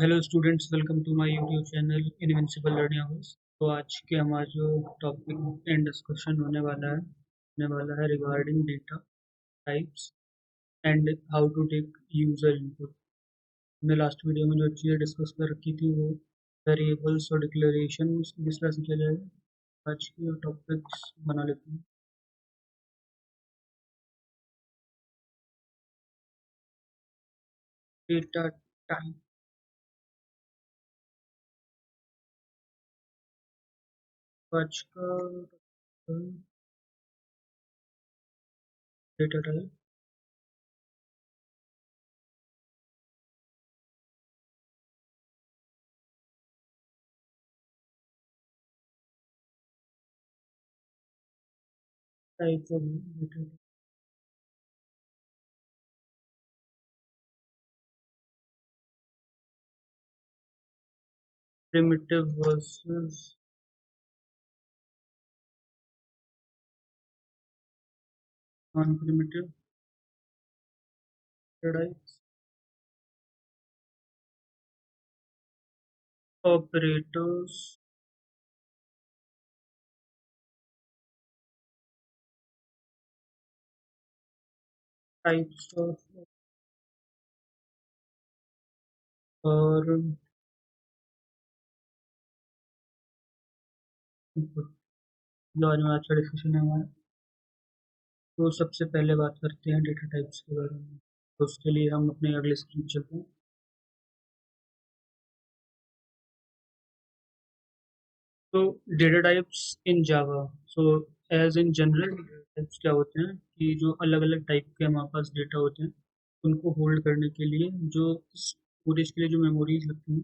Hello students, welcome to my YouTube channel invincible learning house. तो आज के हमारा जो टॉपिक एंड डिस्कशन होने वाला है regarding data types and how to take user input. हमने लास्ट वीडियो में जो चीज़ें डिस्कस कर रखी थी वो वेरिएबल्स और डिक्लेरेशन किस तरह से किया जाएगा। आज की टॉपिक्स बना लेते हैं। Data type. आज का data type type of data primitive versus non primitive type operators, types of और input। जो आज हमारा अच्छा डिस्कशन है हमारा। तो सबसे पहले बात करते हैं डेटा टाइप्स के बारे में। तो उसके लिए हम अपने अगले स्क्रीन चलते हैं। तो data types in Java. So as in general types क्या होते हैं कि जो अलग अलग टाइप के हमारे पास डेटा होते हैं उनको होल्ड करने के लिए जो स्टोरेज के लिए जो मेमोरीज लगती हैं।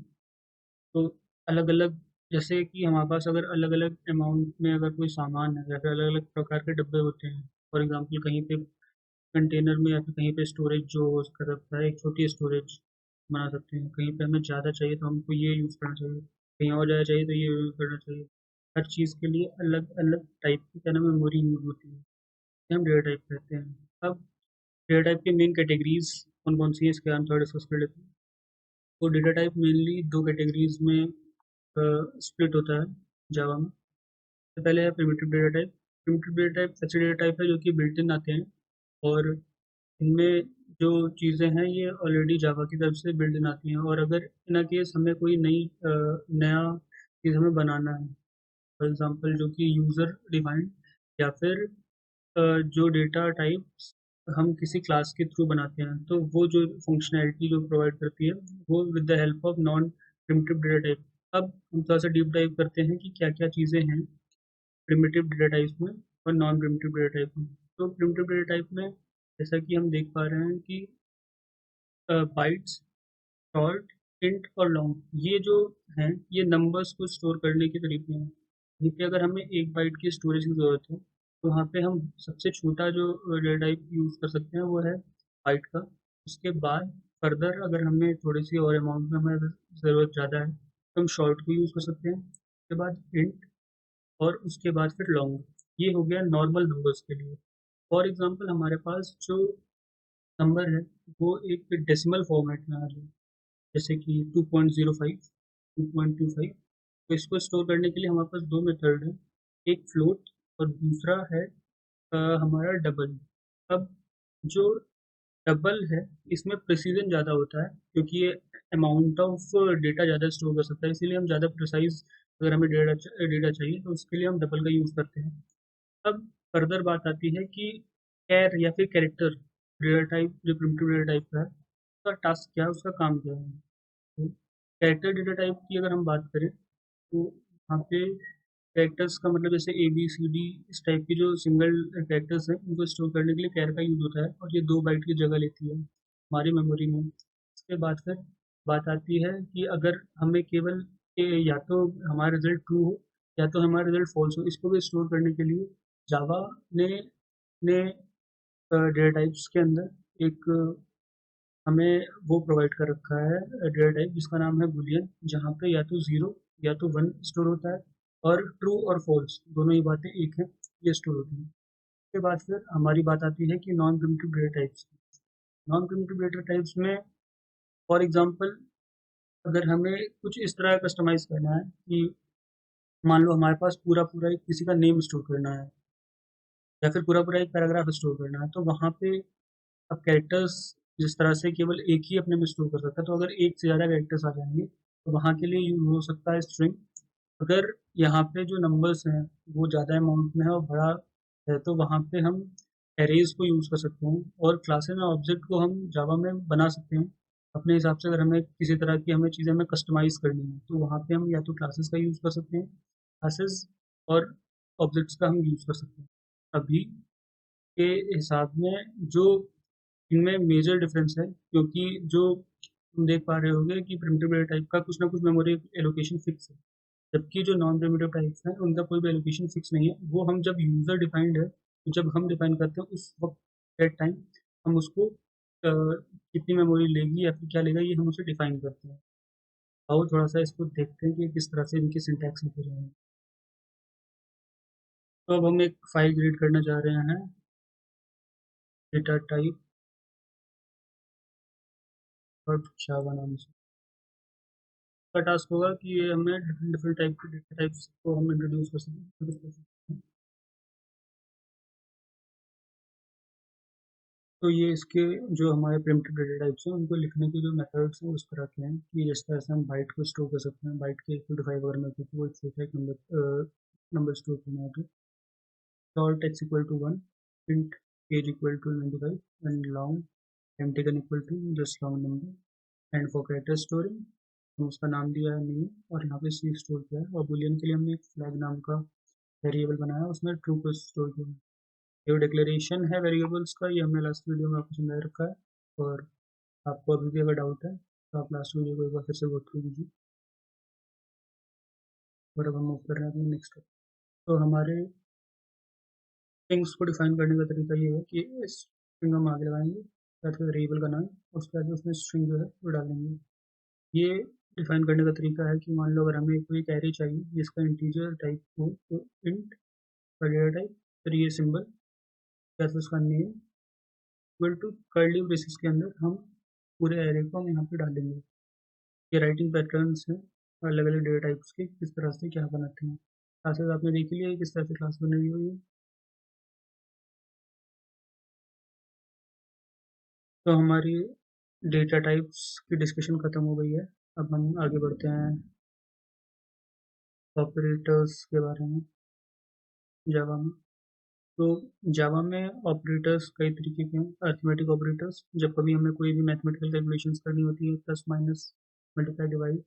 तो अलग अलग, जैसे कि हमारे पास अगर अलग अलग अमाउंट में अगर कोई सामान है या फिर अलग अलग प्रकार के डब्बे होते हैं। फॉर एग्जांपल कहीं पे कंटेनर में या फिर कहीं पे स्टोरेज जो हो सकता है, एक छोटी स्टोरेज बना सकते हैं। कहीं पे हमें ज़्यादा चाहिए तो हमको ये यूज़ करना चाहिए, कहीं और ज़्यादा चाहिए तो ये यूज़ करना चाहिए। हर चीज़ के लिए अलग अलग टाइप की क्या नाम है मेमोरी यूज होती है, ये हम डेटा टाइप कहते हैं। अब डेटा टाइप की मेन कैटेगरीज कौन कौन सी है इसके हम थोड़ा डिस्कस कर लेते हैं। तो डेटा टाइप मेनली दो कैटेगरीज में स्प्लिट होता है जावा में। तो पहले है primitive data type. Primitive data type ऐसे डेटा टाइप है जो कि बिल्ट इन आते हैं, और इनमें जो चीज़ें हैं ये ऑलरेडी जावा की तरफ से बिल्ट इन आती हैं। और अगर इन केस हमें कोई नया चीज़ हमें बनाना है, फॉर एग्जांपल जो कि यूज़र डिफाइंड या फिर जो डेटा टाइप्स हम किसी क्लास के थ्रू बनाते हैं, तो वो जो फंक्शनैलिटी जो प्रोवाइड करती है वो with the help of non primitive data type. अब हम थोड़ा सा डीप डाइव करते हैं कि क्या क्या चीज़ें हैं प्रिमिटिव डेटा टाइप्स में और नॉन प्रिमिटिव डेटा टाइप में। तो प्रिमिटिव डेटा टाइप में जैसा कि हम देख पा रहे हैं कि बाइट्स, शॉर्ट, इंट और लॉन्ग, ये जो हैं ये नंबर्स को स्टोर करने के तरीके हैं। यहीं पे अगर हमें एक बाइट की स्टोरेज की ज़रूरत है तो वहाँ पे हम सबसे छोटा जो डेटा टाइप यूज़ कर सकते हैं वो है बाइट का। उसके बाद फर्दर अगर हमें थोड़ी सी और अमाउंट में हमें ज़रूरत ज़्यादा है तो हम शॉर्ट को यूज़ कर सकते हैं। उसके बाद इंट और उसके बाद फिर लॉन्ग। ये हो गया नॉर्मल नंबर्स के लिए। फॉर एग्जांपल हमारे पास जो नंबर है वो एक डेसिमल फॉर्मेट में आ जाए, जैसे कि 2.05, 2.25। तो इसको स्टोर करने के लिए हमारे पास दो मेथड है, एक फ्लोट और दूसरा है हमारा डबल। अब जो डबल है इसमें प्रिसीजन ज़्यादा होता है क्योंकि ये अमाउंट ऑफ डेटा ज़्यादा स्टोर कर सकता है, इसीलिए हम ज़्यादा प्रिसाइज अगर हमें डेटा चाहिए तो उसके लिए हम डबल का यूज़ करते हैं। अब फर्दर बात आती है कि कैर या फिर कैरेक्टर डेटा टाइप जो प्रिमिटिव डेटा टाइप का है उसका टास्क क्या है, उसका काम क्या है। तो कैरेक्टर डेटा टाइप की अगर हम बात करें तो यहाँ पे कैरेक्टर्स का मतलब जैसे ए बी सी डी इस टाइप की जो सिंगल कैरेक्टर्स हैं उनको स्टोर करने के लिए कैर का यूज होता है, और ये 2 बाइट की जगह लेती है हमारी मेमोरी में। इसके बाद फिर बात आती है कि अगर हमें केवल या तो हमारा रिजल्ट ट्रू हो या तो हमारा रिजल्ट फॉल्स हो, इसको भी स्टोर करने के लिए जावा ने ने डेटा टाइप्स के अंदर एक हमें वो प्रोवाइड कर रखा है डेटा टाइप जिसका नाम है बुलियन, जहाँ पे या तो ज़ीरो या तो वन स्टोर होता है, और ट्रू और फॉल्स दोनों ही बातें एक है ये स्टोर होती है। उसके बाद फिर हमारी बात आती है कि non primitive data types. Non primitive data types में फॉर एग्जांपल अगर हमें कुछ इस तरह कस्टमाइज़ करना है कि मान लो हमारे पास पूरा-पूरा एक किसी का नेम स्टोर करना है या फिर पूरा-पूरा एक पैराग्राफ स्टोर करना है, तो वहाँ पे अब कैरेक्टर्स जिस तरह से केवल एक ही अपने में स्टोर कर सकता है, तो अगर एक से ज़्यादा कैरेक्टर्स आ जाएँगे, तो वहाँ के लिए यूज़ हो सकता है स्ट्रिंग। अगर यहाँ पे जो नंबर्स हैं, वो ज़्यादा अमाउंट में है और बड़ा है, तो वहाँ पे हम अरेज़ को यूज़ कर सकते हैं और क्लासेस में ऑब्जेक्ट को हम जावा में बना सकते हैं। अपने हिसाब से अगर हमें किसी तरह की हमें चीज़ें हमें कस्टमाइज़ करनी है, तो वहाँ पे हम या तो क्लासेस का यूज़ कर सकते हैं, क्लासेस और ऑब्जेक्ट्स का हम यूज़ कर सकते हैं। अभी के हिसाब में जो इनमें मेजर डिफरेंस है, क्योंकि जो तुम देख पा रहे होगे कि प्रिमिटिव डेटा टाइप का कुछ ना कुछ मेमोरी एलोकेशन फिक्स है, जबकि जो नॉन प्रिमिटिव टाइप्स हैं उनका कोई भी एलोकेशन फिक्स नहीं है। वो हम जब यूज़र डिफाइंड है, तो जब हम डिफाइन करते हैं उस वक्त एट टाइम हम उसको कितनी मेमोरी लेगी या फिर क्या लेगा, ये हम उसे डिफाइन करते हैं। आओ थोड़ा सा इसको देखते हैं कि किस तरह से इनके सिंटैक्स लिखे रहे हैं। तो अब हम एक फाइल क्रिएट करना चाह रहे हैं, डेटा टाइप और जावा नाम से। का टास्क होगा कि ये हमें डिफरेंट डिफरेंट टाइप के डेटा टाइप्स को हम इंट्रोड्यूस कर सकें। तो ये इसके जो हमारे प्रिमिटिव डेटा टाइप्स हैं उनको लिखने के जो मेथड्स हैं उस तरह के हैं कि जिस तरह से हम बाइट को स्टोर कर सकते हैं, बाइट के इक्वल टू 5 अगर मैं क्योंकि वो एक छोटा एक नंबर स्टोर करना है, तो short x equal to 1, int age equal to 95, and long time taken equal to just long number, and for character storing हम उसका नाम दिया है नहीं और यहाँ पे सी स्टोर किया है, और बुलियन के लिए हमने एक फ्लैग नाम का वेरिएबल बनाया है, उसमें ट्रू को स्टोर किया है। जो डिक्लेरेशन है वेरिएबल्स का, ये हमने लास्ट वीडियो में आपको समझा रखा है, और आपको अभी भी अगर डाउट है तो आप लास्ट वीडियो को एक बार फिर से गो थ्रू कीजिए। और अब हम मूव कर रहे हैं अपने नेक्स्ट। तो हमारे स्ट्रिंग्स को डिफाइन करने का तरीका ये है कि स्ट्रिंग हम आगे लगाएंगे, साथ में वेरिएबल का नाम, उसके बाद उसमें स्ट्रिंग जो है वो डालेंगे। ये डिफाइन करने का तरीका है कि मान लो अगर हमें कोई कैरी चाहिए जिसका इंटीजर टाइप हो, तो इंट का डेटा टाइप, फिर ये सिंबल या फिर उसका name equal to curly braces के अंदर हम पूरे एरे को हम यहाँ पे डालेंगे। ये राइटिंग पैटर्न्स हैं अलग अलग डेटा टाइप्स के, किस तरह से क्या बनाते हैं। क्लासेस आपने देख लिया किस तरह से क्लास बनी हुई है। तो हमारी डेटा टाइप्स की डिस्कशन ख़त्म हो गई है। अब हम आगे बढ़ते हैं ऑपरेटर्स के बारे में जावा में। तो जावा में ऑपरेटर्स कई तरीके के हैं। अरिथमेटिक ऑपरेटर्स, जब कभी हमें कोई भी मैथमेटिकल कैलकुलेशंस करनी होती है, प्लस माइनस मल्टीप्लाई डिवाइड,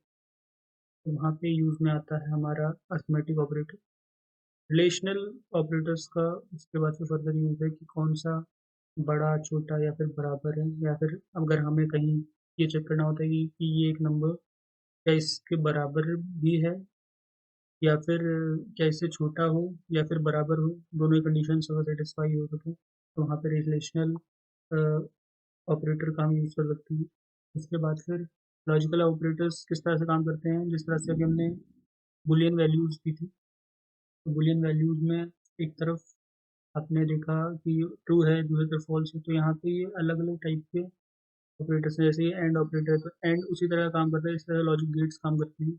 तो वहाँ पे यूज़ में आता है हमारा अरिथमेटिक ऑपरेटर। रिलेशनल ऑपरेटर्स का उसके बाद से फर्दर यूज़ है कि कौन सा बड़ा छोटा या फिर बराबर है, या फिर अगर हमें कहीं ये चेक करना होता है कि ये एक नंबर क्या इसके बराबर भी है, या फिर क्या इससे छोटा हो या फिर बराबर हो, दोनों ही कंडीशन अगर सेटिस्फाई हो सके, तो वहाँ पर रिलेशनल ऑपरेटर का हम यूज़ कर सकते हैं। उसके बाद फिर लॉजिकल ऑपरेटर्स किस तरह से काम करते हैं, जिस तरह से अभी हमने बुलियन वैल्यूज़ की थी, तो बुलियन वैल्यूज़ में एक तरफ आपने देखा कि ट्रू है, दूसरी तरफ फॉल्स है, तो यहाँ पे ये अलग अलग टाइप के ऑपरेटर्स हैं। जैसे ये एंड ऑपरेटर है, तो एंड उसी तरह काम करता है इस तरह लॉजिक गेट्स काम करते हैं,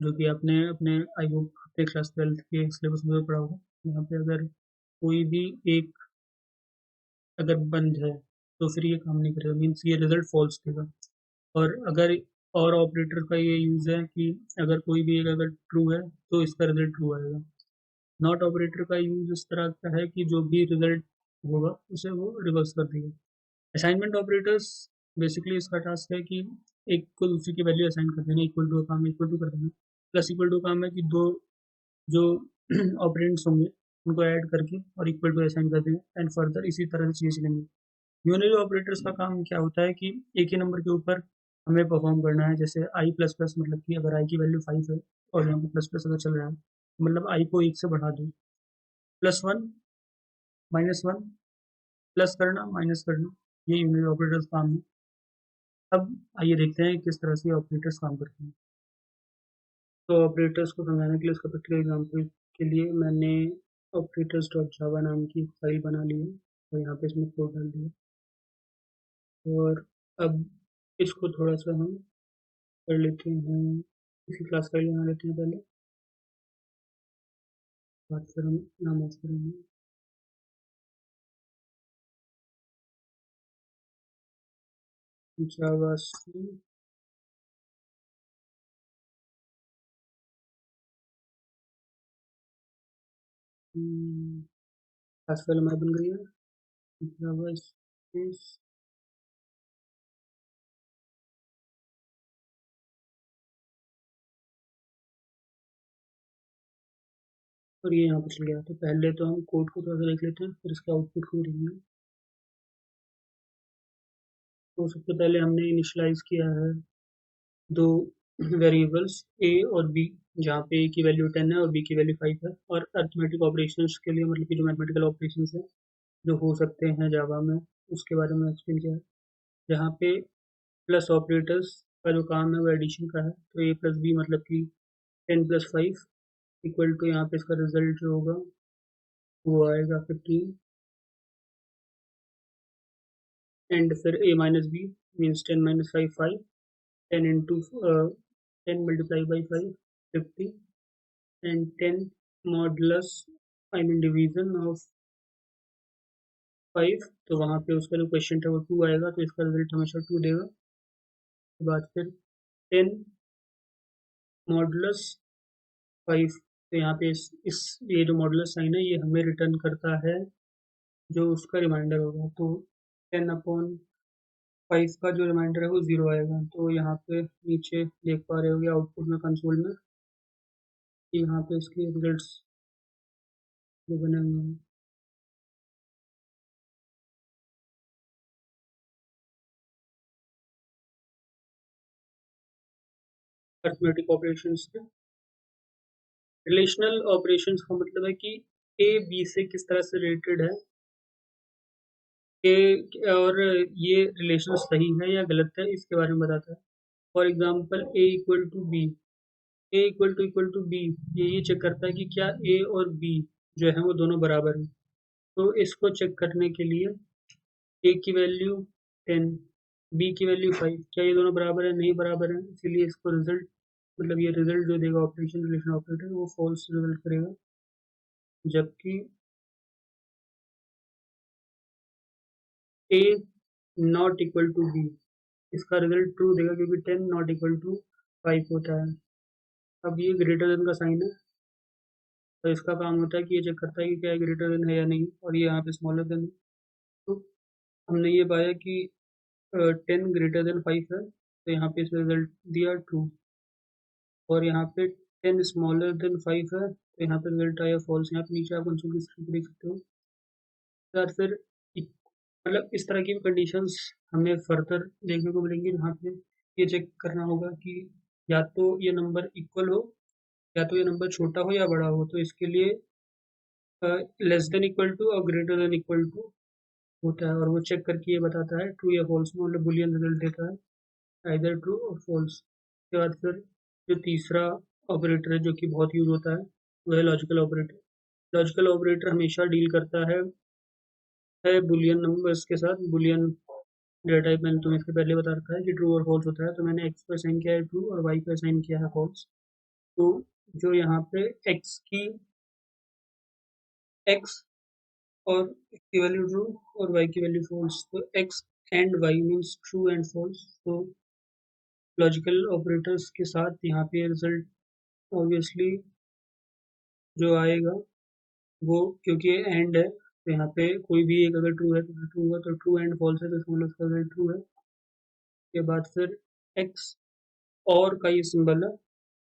जो कि आपने अपने आई होप अपने क्लास 12th के सिलेबस में पढ़ा होगा। यहाँ पे अगर कोई भी एक अगर बंद है तो फिर ये काम नहीं करेगा, मीन्स ये रिजल्ट फॉल्स देगा। और अगर और ऑपरेटर का ये यूज़ है कि अगर कोई भी एक अगर ट्रू है तो इसका रिजल्ट ट्रू आएगा। नॉट ऑपरेटर का यूज़ इस तरह का है कि जो भी रिजल्ट होगा उसे वो रिवर्स कर देगा। असाइनमेंट ऑपरेटर्स, बेसिकली इसका टास्क है कि एक को दूसरे की वैल्यू असाइन कर देना, इक्वल टू का काम इक्वल टू कर देना। प्लस इक्वल टू काम है कि दो जो ऑपरेंड्स होंगे उनको ऐड करके और इक्वल टू असाइन कर देंगे, एंड फर्दर इसी तरह से चीज़ चलेंगे। यूनिरी ऑपरेटर्स का काम क्या होता है कि एक ही नंबर के ऊपर हमें परफॉर्म करना है। जैसे आई प्लस प्लस, मतलब कि अगर आई की वैल्यू 5 है और यहाँ पे प्लस प्लस अगर चल रहा है, मतलब आई को 1 से बढ़ा दो, +1 -1, प्लस करना माइनस करना, ये यूनिरी ऑपरेटर्स काम है। अब आइए देखते हैं किस तरह से ऑपरेटर्स काम करते हैं। तो ऑपरेटर्स को समझाने के लिए उसका प्रैक्टिकल एग्जाम्पल के लिए मैंने ऑपरेटर्स डॉट जावा नाम की फाइल बना ली है और यहाँ पे इसमें कोड डाल दिया। और अब इसको थोड़ा सा हम कर लेते हैं, इसी क्लास का बना लेते हैं पहले, बाद फिर हम नाम ऑफ करेंगे। जावा सी क्लास फाइल हमारी बन गई है, जावा स्पेस और ये यहाँ पर चल गया। तो पहले तो हम कोड को थोड़ा सा देख लेते हैं, फिर इसके आउटपुट को देखेंगे। तो सबसे पहले हमने इनिशियलाइज किया है दो वेरिएबल्स ए और बी, जहाँ पे ए की वैल्यू 10 है और बी की वैल्यू 5 है, और अर्थमेटिक ऑपरेशंस के लिए, मतलब कि जो मैथमेटिकल ऑपरेशंस है जो हो सकते हैं जावा में, उसके बारे में एक्सप्लेन किया है। जहाँ पे प्लस ऑपरेटर्स का जो काम है वो एडिशन का है, तो ए प्लस बी मतलब कि 10 + 5 इक्वल टू, यहाँ पे इसका रिजल्ट जो होगा वो आएगा 15, एंड फिर a minus B means 10 - 5 5, 10 into 10 multiply by 5 50, and 10 modulus, I mean division of 5, तो वहाँ पे उसका जो क्वेश्चन था वो 2 आएगा, तो इसका रिजल्ट हमेशा 2 देगा। उसके बाद फिर 10 मॉडुलस 5, तो यहाँ पे ये जो मॉडुलस साइन है ये हमें रिटर्न करता है जो उसका रिमाइंडर होगा, तो 10/5 का जो रिमाइंडर है वो 0 आएगा। तो यहाँ पे नीचे देख पा रहे होगे आउटपुट में, कंसोल में, कि यहाँ पे इसके रिजल्ट्स जो बने हुए हैं। अर्थमेटिक ऑपरेशंस में रिलेशनल ऑपरेशंस का मतलब है कि ए बी से किस तरह से रिलेटेड है, और ये रिलेशन सही है या गलत है इसके बारे में बताता है। For example A equal to B, A equal to B, ये चेक करता है कि क्या ए और बी जो है वो दोनों बराबर हैं। तो इसको चेक करने के लिए ए की वैल्यू 10, बी की वैल्यू 5, क्या ये दोनों बराबर है, नहीं बराबर है, इसीलिए इसको रिजल्ट, मतलब ये रिजल्ट जो देगा ऑपरेशन, रिलेशन ऑपरेटर, वो फॉल्स रिजल्ट करेगा। जबकि ए नॉट इक्वल टू बी, इसका रिजल्ट ट्रू देगा, क्योंकि 10 नॉट इक्वल टू 5 होता है। अब ये ग्रेटर देन का साइन है, तो इसका काम होता है कि ये चेक करता है कि क्या ग्रेटर देन है या नहीं, और ये यहाँ पे स्मॉलर देन है। तो हमने ये पाया कि 10 ग्रेटर देन 5 है, तो यहाँ पे इसका रिजल्ट दिया ट्रू, और यहाँ पे 10 स्मॉलर देन 5 है, तो यहाँ पे रिजल्ट आया फॉल्स। यहाँ पे नीचे आप आंसर की स्क्रीन देख सकते हो। यार फिर मतलब इस तरह की कंडीशंस हमें फर्दर देखने को मिलेंगी, जहाँ पे ये चेक करना होगा कि या तो ये नंबर इक्वल हो, या तो ये नंबर छोटा हो या बड़ा हो। तो इसके लिए लेस देन इक्वल टू और ग्रेटर देन इक्वल टू होता है, और वो चेक करके ये बताता है ट्रू या फॉल्स में, मतलब बुलियन रिजल्ट देता है, आइदर ट्रू और फॉल्स। उसके बाद फिर जो तीसरा ऑपरेटर है जो कि बहुत यूज होता है वो है लॉजिकल ऑपरेटर। लॉजिकल ऑपरेटर हमेशा डील करता है बुलियन नंबर्स के साथ। बुलियन डेटा टाइप मैंने तुम्हें इसके पहले बता रखा है कि ट्रू और फॉल्स होता है, तो मैंने एक्स को असाइन किया है ट्रू और वाई को असाइन किया है फॉल्स। तो जो यहाँ पे एक्स और की वैल्यू ट्रू और वाई की वैल्यू फॉल्स, तो X and Y means true and false. तो लॉजिकल ऑपरेटर्स के साथ यहाँ पे रिजल्ट ऑब्वियसली जो आएगा वो, क्योंकि ये एंड है, तो यहाँ पे कोई भी एक अगर ट्रू है तो ट्रू होगा, तो ट्रू एंड फॉल्स है तो इसका मतलब उसका रिजल्ट ट्रू है। के बाद फिर एक्स और का ये सिंबल है,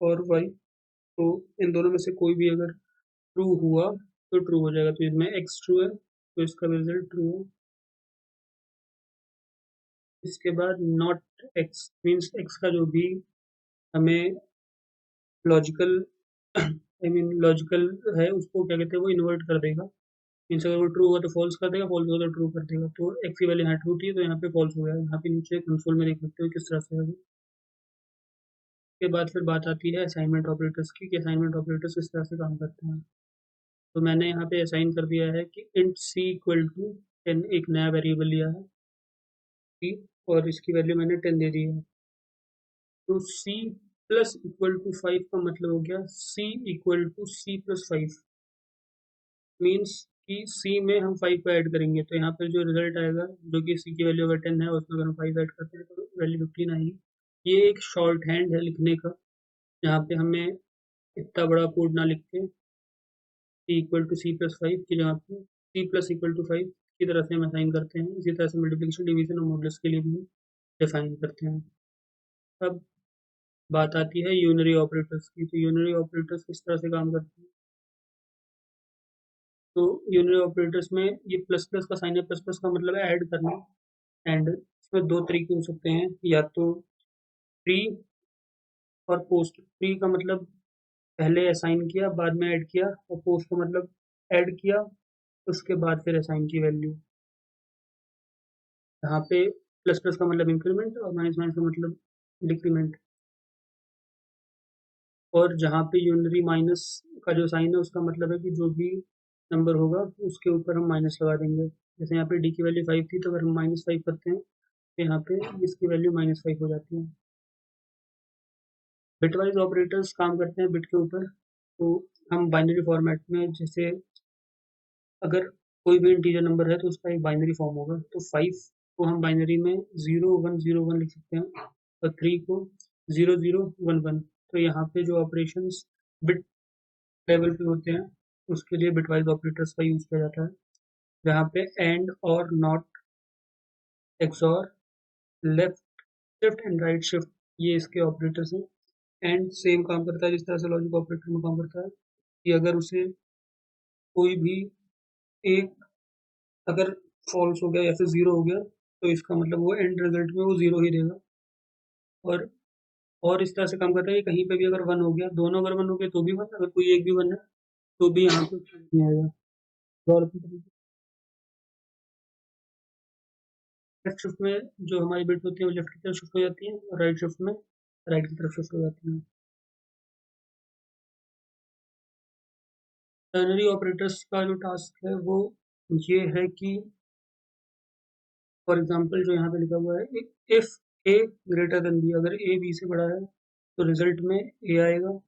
और वाई, तो इन दोनों में से कोई भी अगर ट्रू हुआ तो ट्रू हो जाएगा, तो इसमें एक्स ट्रू है तो इसका रिजल्ट ट्रू है। इसके बाद नॉट एक्स मीन्स एक्स का जो भी हमें लॉजिकल आई मीन लॉजिकल है उसको क्या कहते हैं, वो इन्वर्ट कर देगा। मीन्स अगर वो ट्रू होगा तो फॉल्स कर देगा, फॉल्स होगा तो ट्रू कर देगा। तो एक्स की वैल्यू यहाँ ट्रू थी तो यहाँ पे फॉल्स हो गया। यहाँ पे नीचे कंसोल में देख सकते हो किस तरह से है वो। उसके बाद फिर बात आती है असाइनमेंट ऑपरेटर्स की, कि असाइनमेंट ऑपरेटर्स किस तरह से काम करते हैं। तो मैंने यहाँ पे असाइन कर दिया है कि इंट सी इक्वल टू 10, एक नया वेरिएबल लिया है सी, और इसकी वैल्यू मैंने 10 दे दी है। तो c प्लस इक्वल टू 5 का मतलब हो गया c equal to c plus 5, means कि c में हम 5 को ऐड करेंगे तो यहाँ पर जो रिजल्ट आएगा, जो कि c की वैल्यू अगर 10 है उसमें अगर हम 5 ऐड करते हैं तो वैल्यू 15 आएगी। ये एक शॉर्ट हैंड है लिखने का, यहाँ पे हमें इतना बड़ा कोड ना लिख के c equal to C plus 5 की जगह पे c प्लस इक्वल टू 5 की तरह से हम असाइन करते हैं। इसी तरह से मल्टीप्लिकेशन, डिवीजन और मॉडुलस के लिए भी डिफाइन करते हैं। अब बात आती है यूनरी ऑपरेटर्स की। तो यूनरी ऑपरेटर्स किस तरह से काम करते हैं? तो यूनरी ऑपरेटर्स में ये प्लस प्लस का साइन है, प्लस प्लस का मतलब है ऐड करना। एंड इसमें दो तरीके हो सकते हैं, या तो प्री और पोस्ट। प्री का मतलब पहले असाइन किया बाद में ऐड किया, और पोस्ट का मतलब ऐड किया उसके बाद फिर असाइन की वैल्यू। यहाँ पे प्लस प्लस का मतलब इंक्रीमेंट और माइनस माइनस का मतलब डिक्रीमेंट। और जहाँ पे यूनरी माइनस का जो साइन है उसका मतलब है कि जो भी नंबर होगा उसके ऊपर हम माइनस लगा देंगे। जैसे यहाँ पे डी की वैल्यू 5 थी तो अगर हम -5 करते हैं तो यहाँ पे इसकी वैल्यू -5 हो जाती है। बिटवाइज ऑपरेटर्स काम करते हैं बिट के ऊपर। तो हम बाइनरी फॉर्मेट में, जैसे अगर कोई भी इंटीजर नंबर है तो उसका एक बाइनरी फॉर्म होगा। तो 5 को हम बाइनरी में 0101 लिख सकते हैं, और 3 को 0011। तो यहाँ पे जो ऑपरेशंस बिट लेवल पे होते हैं उसके लिए बिटवाइज ऑपरेटर्स का यूज किया जाता है, जहाँ पे एंड और not, XOR, left shift and right shift, ये इसके ऑपरेटर्स हैं। एंड सेम काम करता है जिस तरह से लॉजिक ऑपरेटर में काम करता है, कि अगर उसे कोई भी एक अगर फॉल्स हो गया या फिर जीरो हो गया तो इसका मतलब वो एंड रिजल्ट में वो जीरो ही देगा। और इस तरह से काम करता है कि कहीं पे भी अगर वन हो गया, दोनों अगर वन हो गए तो भी वन, अगर कोई एक भी वन है तो भी यहाँ पे नहीं आएगा। और लेफ्ट शिफ्ट में जो हमारी बिट होती है वो लेफ्ट की तरफ शिफ्ट हो जाती है, और राइट शिफ्ट में राइट की तरफ शिफ्ट हो जाती है। टर्नरी ऑपरेटर्स का जो टास्क है वो ये है कि फॉर एग्जांपल जो यहाँ पे लिखा हुआ है, if A greater than B, अगर ए बी से बड़ा है तो रिजल्ट में ए आएगा।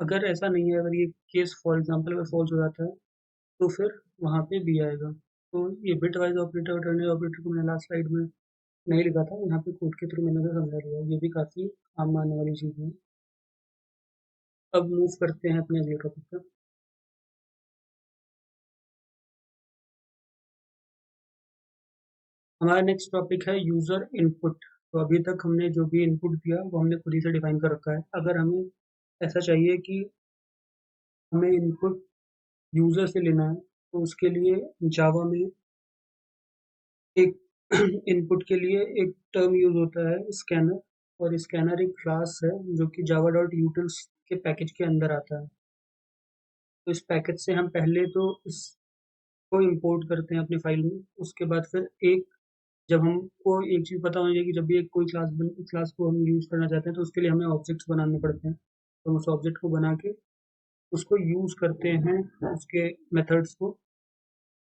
अगर ऐसा नहीं है, अगर ये केस फॉर एग्जांपल अगर फॉल्स हो जाता है तो फिर वहाँ पे बी आएगा। तो ये बिट वाइज ऑपरेटर और टर्नरी ऑपरेटर को मैंने लास्ट स्लाइड में नहीं लिखा था, यहाँ पे कोड के थ्रू मैंने तो समझा दिया। ये भी काफ़ी आम मानने वाली चीज़ है। अब मूव करते हैं अपने अगले टॉपिक पर। हमारा नेक्स्ट टॉपिक है यूज़र इनपुट। तो अभी तक हमने जो भी इनपुट दिया वो हमने खुद ही से डिफाइन कर रखा है। अगर हमें ऐसा चाहिए कि हमें इनपुट यूज़र से लेना है तो उसके लिए जावा में एक इनपुट के लिए एक टर्म यूज होता है स्कैनर। और स्कैनर एक क्लास है जो कि जावा डॉट यूटिल्स के पैकेज के अंदर आता है। तो इस पैकेज से हम पहले तो इसको इंपोर्ट करते हैं अपनी फाइल में। उसके बाद फिर एक, जब हमको एक चीज़ पता होनी चाहिए कि जब भी एक कोई क्लास को हम यूज़ करना चाहते हैं तो उसके लिए हमें ऑब्जेक्ट्स बनाने पड़ते हैं। तो हम उस ऑब्जेक्ट को बना के उसको यूज़ करते हैं, उसके मेथड्स को।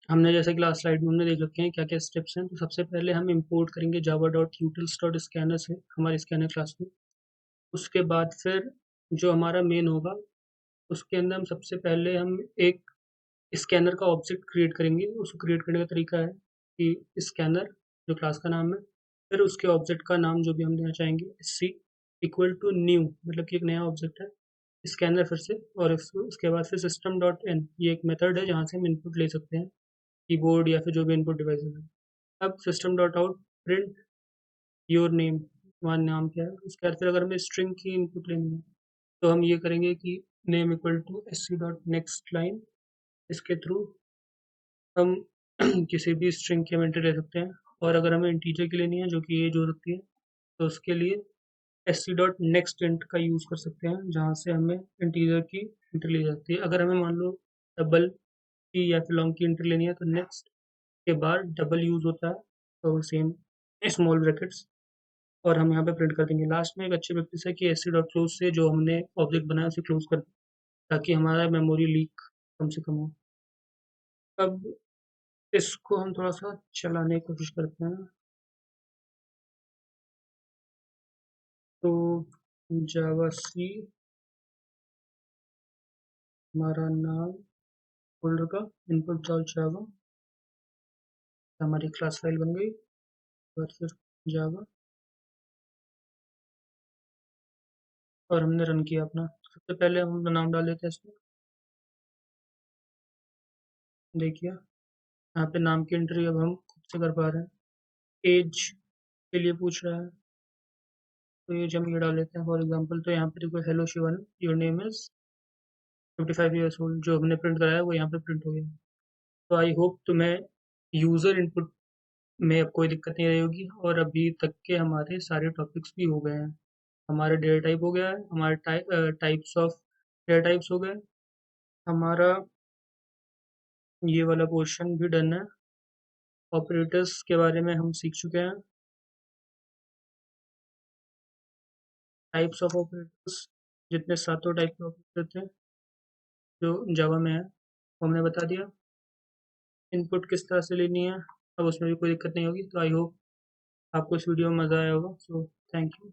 हमने जैसे कि लास्ट स्लाइड में हमने देख रखे हैं क्या क्या स्टेप्स हैं। तो सबसे पहले हम इंपोर्ट करेंगे Java dot utils dot scanner से हमारे स्कैनर क्लास में। उसके बाद फिर जो हमारा मेन होगा उसके अंदर हम सबसे पहले हम एक स्कैनर का ऑब्जेक्ट क्रिएट करेंगे। उसको क्रिएट करने का तरीका है कि स्कैनर जो क्लास का नाम है, फिर उसके ऑब्जेक्ट का नाम जो भी हम देना चाहेंगे, सी इक्वल टू न्यू, मतलब कि एक नया ऑब्जेक्ट है स्कैनर फिर से। और उसके बाद फिर सिस्टम डॉट इन, ये एक मेथड है जहाँ से हम इनपुट ले सकते हैं, कीबोर्ड या फिर जो भी इनपुट डिवाइस है। अब system dot out print your name, तुम्हारा नाम क्या है। उसके बाद फिर अगर हमें स्ट्रिंग की इनपुट लेनी है तो हम ये करेंगे कि name equal to S C dot next line. इसके थ्रू हम किसी भी स्ट्रिंग की हम एंट्री ले सकते हैं। और अगर हमें इंटीजर की लेनी है जो कि एज हो सकती है तो उसके लिए S C dot next int का यूज़ कर सकते हैं, जहाँ से हमें इंटीजर की एंट्री ली जाती है। अगर हमें मान लो डबल की या फिर लॉन्ग की एंट्री लेनी है तो नेक्स्ट के बाद डबल यूज़ होता है, तो सेम स्मॉल ब्रैकेट्स, और हम यहाँ पे प्रिंट कर देंगे। लास्ट में एक अच्छी प्रैक्टिस है कि एस सी डॉट क्लोज से जो हमने ऑब्जेक्ट बनाया उसे क्लोज कर दें, ताकि हमारा मेमोरी लीक कम से कम हो। अब इसको हम थोड़ा सा चलाने की कोशिश करते हैं। तो जावा सी, हमारा नाम फोल्डर का इनपुट डॉट जावा, हमारी क्लास फाइल बन गई। और फिर जावा, और हमने रन किया अपना। सबसे पहले हम अपना नाम डाल देते हैं इसमें। देखिए यहाँ पे नाम की एंट्री अब हम खुद से कर पा रहे हैं। एज के लिए पूछ रहा है, तो एज हम ये डाल लेते हैं फॉर एग्जांपल। तो यहाँ पे देखो, hello Shivan, your name is 55 years old, जो हमने प्रिंट कराया वो यहाँ पे प्रिंट हो गया। तो आई होप तुम्हें यूज़र इनपुट में अब कोई दिक्कत नहीं रही होगी, और अभी तक के हमारे सारे टॉपिक्स भी हो गए हैं। हमारे डेटा टाइप हो गया है, हमारे टाइप्स ऑफ डेटा टाइप्स हो गए, हमारा ये वाला पोर्शन भी डन है। ऑपरेटर्स के बारे में हम सीख चुके हैं। टाइप्स ऑफ ऑपरेटर्स, जितने सातों टाइप के ऑपरेटर थे जो जावा में है, वो हमने बता दिया। इनपुट किस तरह से लेनी है, अब उसमें भी कोई दिक्कत नहीं होगी। तो आई होप आपको इस वीडियो में मज़ा आया होगा। So thank you.